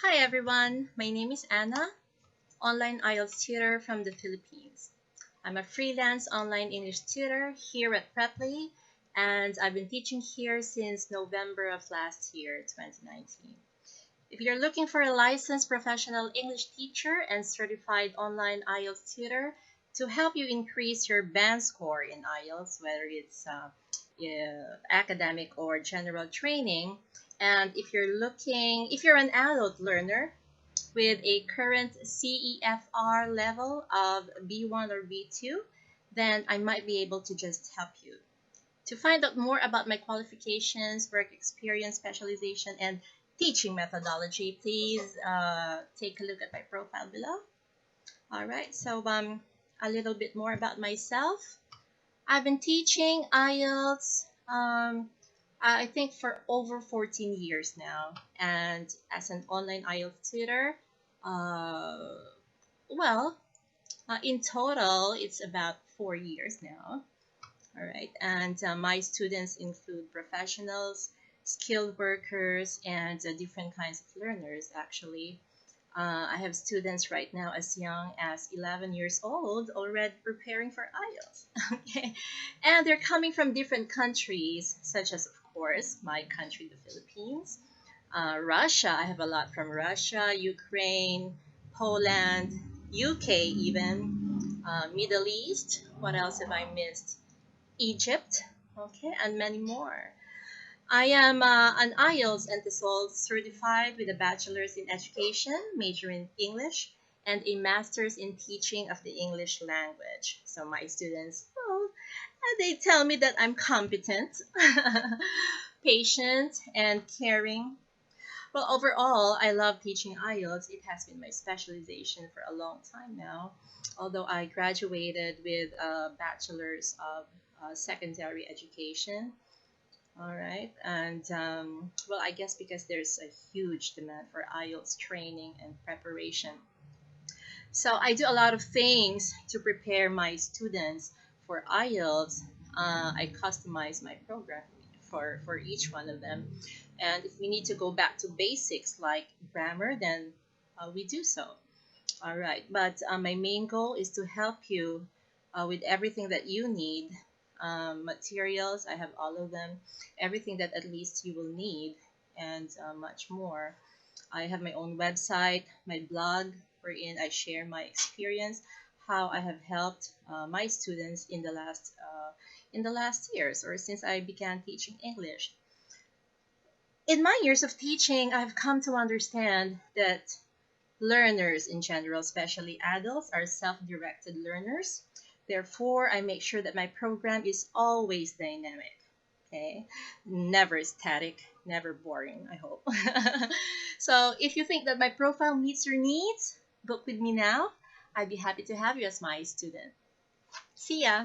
Hi everyone, my name is Anna, online IELTS tutor from the Philippines. I'm a freelance online English tutor here at Preply, and I've been teaching here since November of last year, 2019. If you're looking for a licensed professional English teacher and certified online IELTS tutor to help you increase your band score in IELTS, whether it's academic or general training, and if you're an adult learner with a current CEFR level of B1 or B2, then I might be able to just help you. To find out more about my qualifications, work experience, specialization, and teaching methodology, please take a look at my profile below. All right, so a little bit more about myself. I've been teaching IELTS, I think, for over 14 years now, and as an online IELTS tutor, uh, well, in total, it's about 4 years now. All right, and my students include professionals, skilled workers, and different kinds of learners, actually. I have students right now as young as 11 years old already preparing for IELTS. Okay, and they're coming from different countries, such as, of course, my country, the Philippines, Russia. I have a lot from Russia, Ukraine, Poland, UK, even Middle East. What else have I missed? Egypt, okay, and many more. I am an IELTS and TESOL certified with a bachelor's in education, major in English, and a master's in teaching of the English language. So my students, well, they tell me that I'm competent, patient, and caring. Well, overall, I love teaching IELTS. It has been my specialization for a long time now, although I graduated with a bachelor's of secondary education. All right, and well, I guess because there's a huge demand for IELTS training and preparation. So I do a lot of things to prepare my students for IELTS. I customize my program for each one of them. And if we need to go back to basics like grammar, then we do so. All right, but my main goal is to help you with everything that you need. Materials, I have all of them, everything that at least you will need, and much more. I have my own website, my blog, wherein I share my experience, how I have helped my students in the last years or since I began teaching English. In my years of teaching, I've come to understand that learners in general, especially adults, are self-directed learners. Therefore, I make sure that my program is always dynamic. Okay, never static, never boring, I hope. So if you think that my profile meets your needs, book with me now. I'd be happy to have you as my student. See ya.